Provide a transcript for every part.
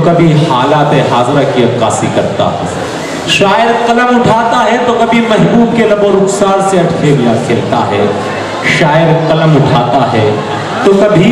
कभी हालात हाजरा की अक्कासी करता है। शायर कलम उठाता है तो कभी महबूब के लबो रुखसार से अठखेलियां खेलता है। शायर कलम उठाता है तो कभी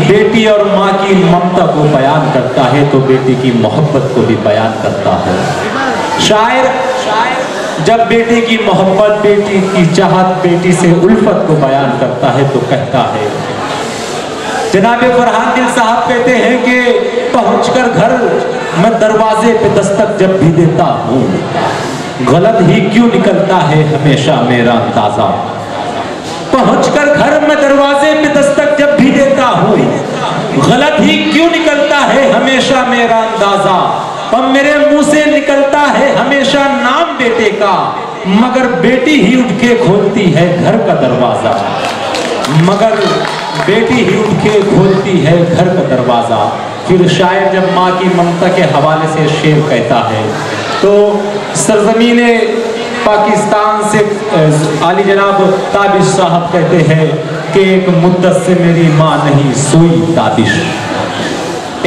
बेटी और माँ की ममता को बयान करता है तो बेटी की मोहब्बत को भी बयान करता है। शायर जब बेटी की मोहब्बत, बेटी की चाहत, बेटी से उल्फत को बयान करता है तो कहता है, जनाब फरहान दिल साहब कहते हैं कि पहुंचकर घर मैं दरवाजे पे दस्तक जब भी देता हूँ, गलत ही क्यों निकलता है हमेशा मेरा अंदाजा। पहुंचकर घर मैं दरवाजे पे दस्तक जब भी देता हूँ, गलत ही क्यों निकलता है हमेशा मेरा अंदाजा। और मेरे मुंह से निकलता है हमेशा नाम बेटे का, मगर बेटी ही उठ के खोलती है घर का दरवाजा। मगर बेटी ही उठ के खोलती है घर का दरवाजा। फिर शायर जब माँ की ममता के हवाले से शेर कहता है तो सरजमीने पाकिस्तान से आली जनाब ताबिश साहब कहते हैं कि एक मुद्दत से मेरी माँ नहीं सोई ताबिश,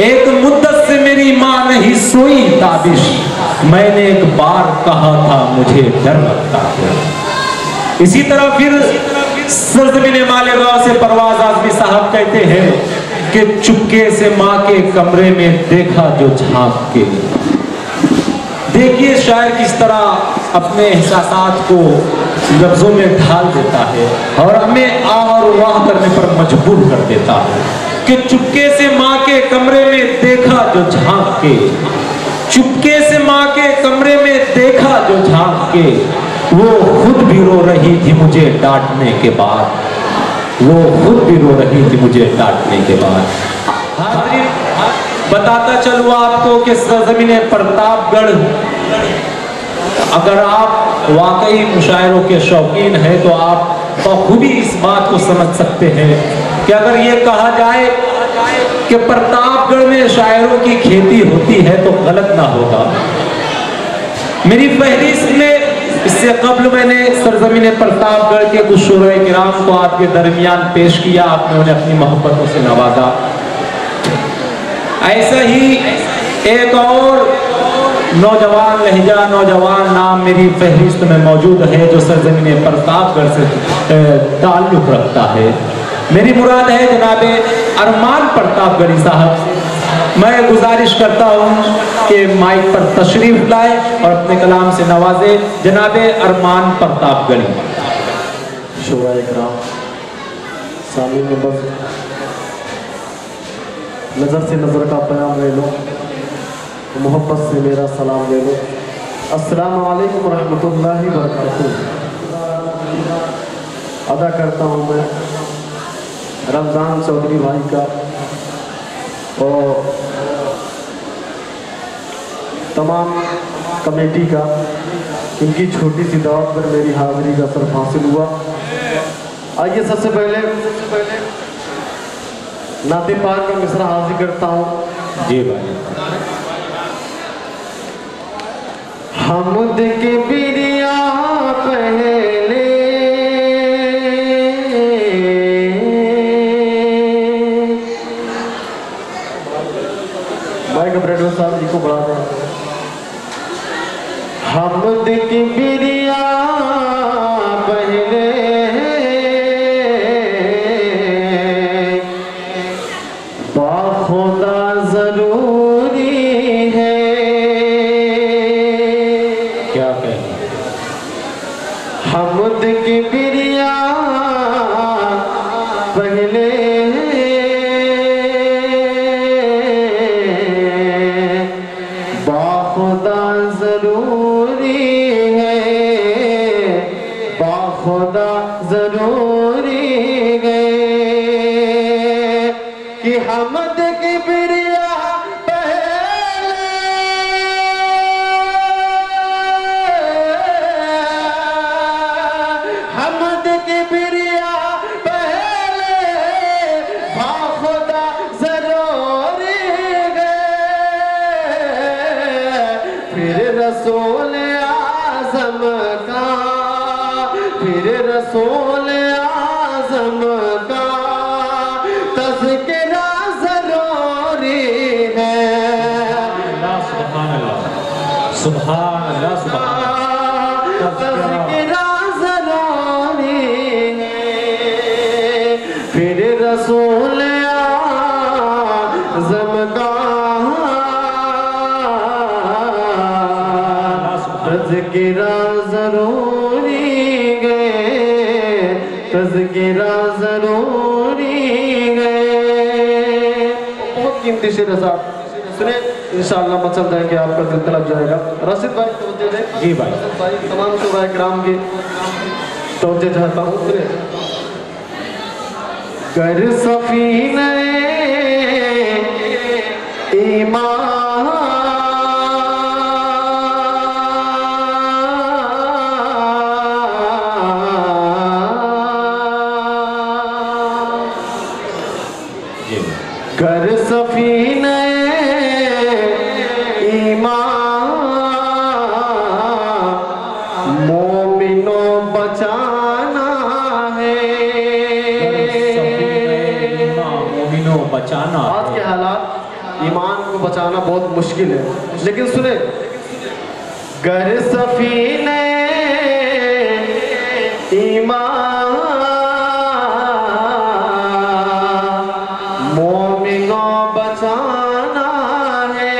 एक मुद्दत से मेरी माँ नहीं सोई ताबिश, मैंने एक बार कहा था मुझे डर लगता है। इसी तरह फिर सरजमीने मालेगांव से परवाज आजमी साहब कहते हैं कि चुपके से माँ के कमरे में देखा जो झांक के। देखिए शायर किस तरह अपने एहसासात को लफ्जों में ढाल देता है और हमें आह और वाह करने पर मजबूर कर देता है कि चुपके से माँ के कमरे में देखा जो झांक के, चुपके से माँ के कमरे में देखा जो झांक के, वो खुद भी रो रही थी मुझे डांटने के बाद, वो खुद भी रो रही थी मुझे डांटने के बाद। बताता चलूँ आपको कि सरजमीने प्रतापगढ़, अगर आप वाकई मुशायरों के शौकीन हैं तो आप बखूबी इस बात को समझ सकते हैं कि अगर ये कहा जाए कि प्रतापगढ़ में शायरों की खेती होती है तो गलत ना होगा। मेरी फहरिस्त में इससे कबल मैंने सरजमीने प्रतापगढ़ के कुछ शुरा किराम को आपके दरमियान पेश किया, आपने उन्हें अपनी मोहब्बतों से नवाजा। ऐसा ही एक और नौजवान लहजा, नौजवान नाम मेरी फहरिस्त में मौजूद है जो सरजमीने प्रतापगढ़ से ताल्लुक़ रखता है। मेरी मुराद है जनाब अरमान प्रतापगढ़ी साहब। मैं गुजारिश करता हूँ कि माइक पर तशरीफ लाए और अपने कलाम से नवाजे जनाब अरमान प्रतापगढ़ी। शुरा इकराम सामने में बस नज़र से नज़र का प्याम ले लो, मोहब्बत से मेरा सलाम ले लो। अस्सलामु अलैकुम रहमतुल्लाहि व बरकातुहू। अदा करता हूँ मैं रमज़ान चौधरी भाई का और तमाम कमेटी का, इनकी छोटी सी दावत पर मेरी हाज़िरी का शर्फ हासिल हुआ। आइए सबसे पहले नाते पाक का मिसरा हाजिर करता हूँ। जी भाई। हमद के बिरिया पहले भाई कपरेटर साहब जी को बढ़ा दें। हमद की बिरिया पहले बाखुदा जरूरी है। क्या कहना? हमद की बिरिया पहले बाखुदा जरूरी है, बाखुदा जरूरी है कि हमद की बिरिया पहले आजम का, फिर रसूल आजम का तज़किरा ज़रूरी है। सुभान अल्लाह, सुभान अल्लाह, सुभान अल्लाह। तज़किरा ज़रूरी है, फिर रसूल आज़म का तज़किरा ज़रूरी है, तज़किरा ज़रूरी है। बहुत कीमती शेर है साहब, सुने इंशाअल्लाह मचल जाएंगे, आपका दिल तलब जाएगा। रशीद भाई तवज्जो दें। जी भाई। रशीद भाई तमाम शोभा किराम की तवज्जो चाहता हूँ। सुने, कर सफीने ईमान कर सफीने ईमान मोमिनो बचाना है। मोमिनो बचाना। आज के हालात ईमान को बचाना बहुत मुश्किल है, लेकिन सुने, गर सफीने ईमान मोमिनो बचाना है,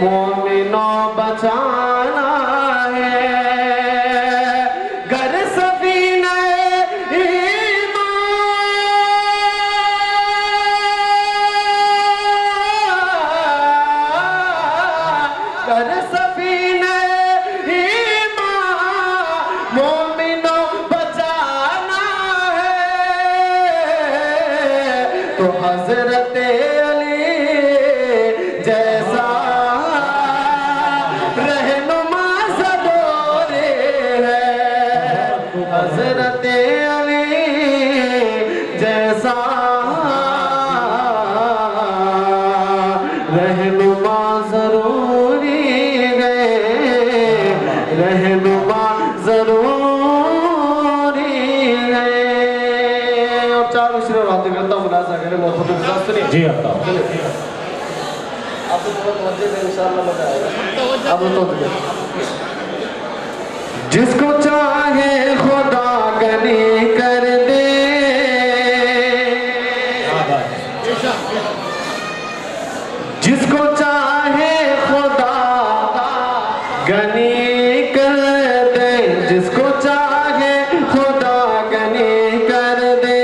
मोमिनो बचाना है। गर सफीने कर सफीने ईमान मोमिनो बचाना है, तो हजरत अली जैसा रहनुमा ज़रूरी है। हजरत अली जैसा रहनुमा ज़रूरी है, रहनुमा ज़रूरी है। और चार मिसरे और हाथ करता हूँ, मुलाज़ा करें मोहब्बत के साथ। सुनिए जी अता। आप तो बहुत तवज्जो दें, इंशाअल्लाह मज़ा आएगा। आप तो जिसको चाहे खुदा गनी कर दे, जिसको चाहे खुदा गनी कर दे, जिसको चाहे खुदा गनी कर दे,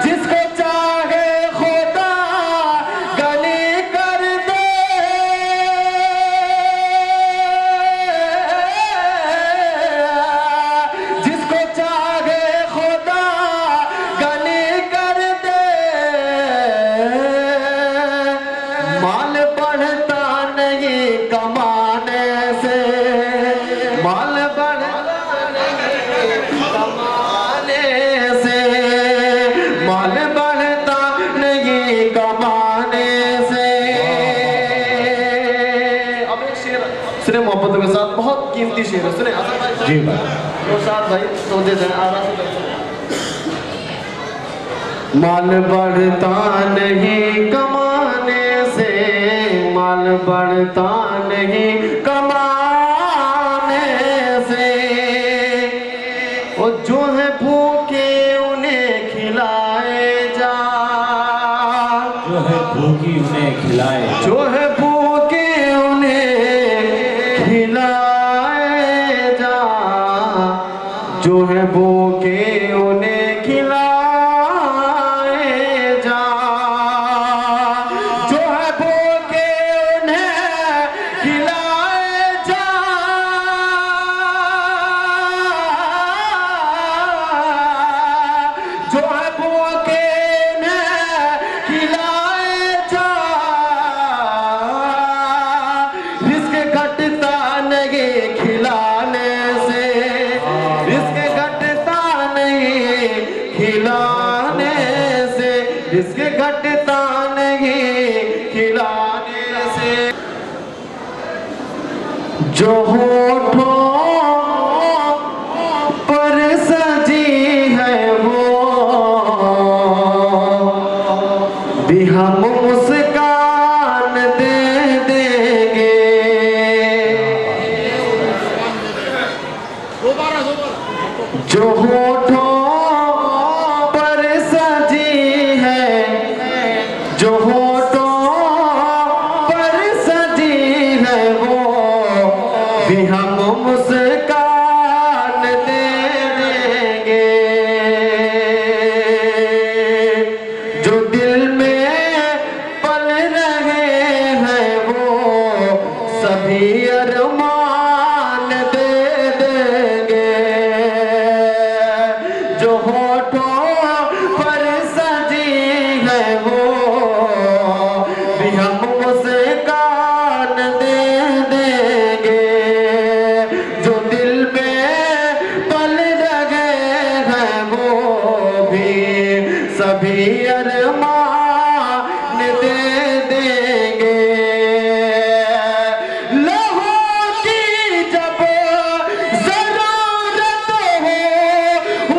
जिसको चाहे खुदा गनी कर दे, जिसको चाहे खुदा गनी कर दे। माल बढ़ता नहीं कमाने से, माल बढ़ता नहीं कमाने से, माल बढ़ता नहीं कमाने से। अब एक शेर सुने मोहब्बत के साथ, बहुत कीमती शेर है, सुने। जी भाई। साथ भाई तो दे दें आराम से। माल बढ़ता नहीं कमाने से, माल बढ़ता नहीं कमाने से, वो जो है भूखे उन्हें खिलाए जा, जो है भूखी उन्हें खिलाए, जो है भूखे उन्हें खिलाए जा, जो है भूखे उन्हें खिलाए जा, जो है भूखे उन्हें खिलाए जा, जो है भूखे उन्हें खिलाए जा। रिस्क घटता नहीं खिलाने से, रिस्क घटता नहीं जो होठों पर सजी है वो भी हम मुस्कान दे देंगे। जो होठों पर सजी है, जो होठों पर सजी है वो भी हम मुस्कान दे देंगे। जो दिल में पल रहे हैं वो सभी अरमान दे देंगे। जो होठों पर सजी है वो भी हम मुस्कान दे देंगे। जो दिल में पल रहे हैं वो भी सभी अरमान दे देंगे। लहू की जब जरूरत हो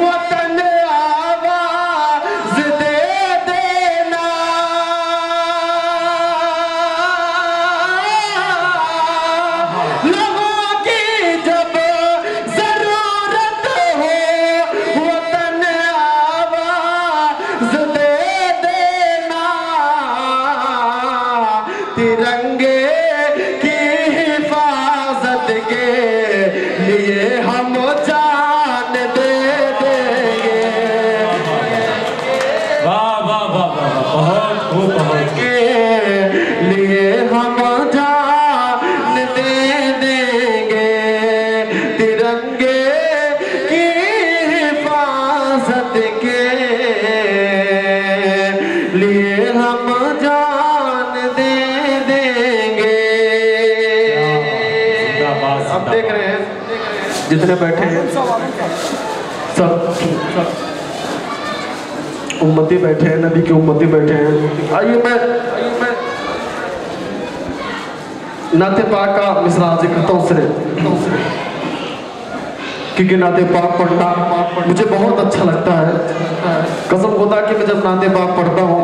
वतन आवाज दे देना। लहू की जब जरूरत हो वतन आवाज दे देना। तिरंगे की हिफाजत के लिए हम जान दे देंगे। वाह वाह वाह वाह, बहुत खूब, बहुत के लिए हम जान दे देंगे। तिरंगे की हिफाजत के लिए हम जान दे देंगे। अब देख रहे हैं जितने बैठे हैं सब उम्मती बैठे हैं, नबी के उम्मती बैठे हैं। आइए मैं नाते पाक का मिसरा जिक्र करता हूँ सिर्फ, क्योंकि नाते पाक पढ़ना मुझे बहुत अच्छा लगता है। कसम खुदा कि मैं जब नाते पाक पढ़ता हूँ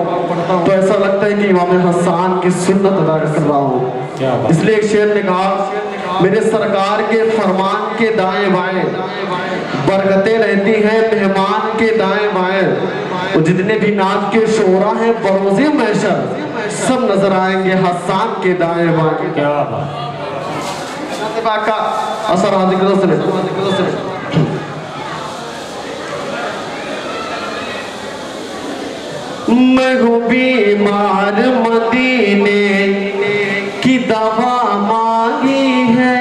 तो ऐसा लगता है कि इमाम हसन की सुन्नत अदा कर रहा हूँ। इसलिए एक शेर ने कहा, मेरे सरकार के फरमान के दाएं बाएं बरकतें रहती हैं मेहमान के दाएं बाएं। और जितने भी नात के शोरा हैं बरोज़े महशर सब नजर आएंगे हसन के दाएं बाएं। क्या बात। नाते पाक का असर हाजिर करो सुने। मैं हूँ बीमार मदीने की दवा मांगी है।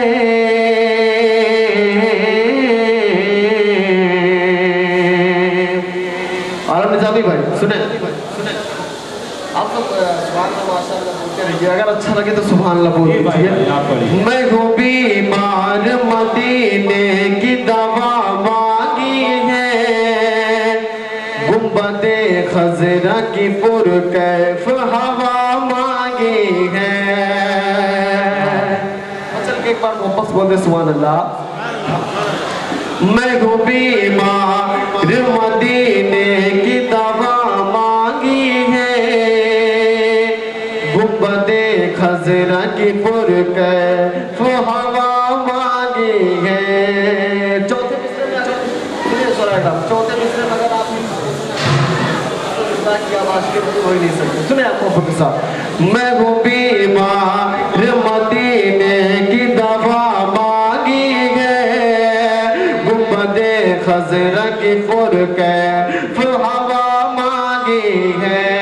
आलम निजामी भाई सुने, आप लोग सुभान अल्लाह माशाअल्लाह बोलते रहिए, अगर अच्छा लगे तो सुभान अल्लाह बोल दीजिए। मैं हूँ बीमार मदीने की दवा मांगी है। गुंबदे खजरा की पुरकैफ हवा मांगी है। चल के एक बार वापस बोल दे सुभान अल्लाह। मैं हूँ बीमार मदीने की दवा मांगी है। गुंबदे खजरा की पुरकैफ हवा मांगी है। चौथे मिसरे में चौथे मिसरे में अगर आप की आवाज के हो ही नहीं सकते, सुने आप मोहब्बत के साथ। मैं हूँ बीमार मदीने की दवा मांगी है। गुंबदे खजरा की पुरकैफ हवा मांगी है।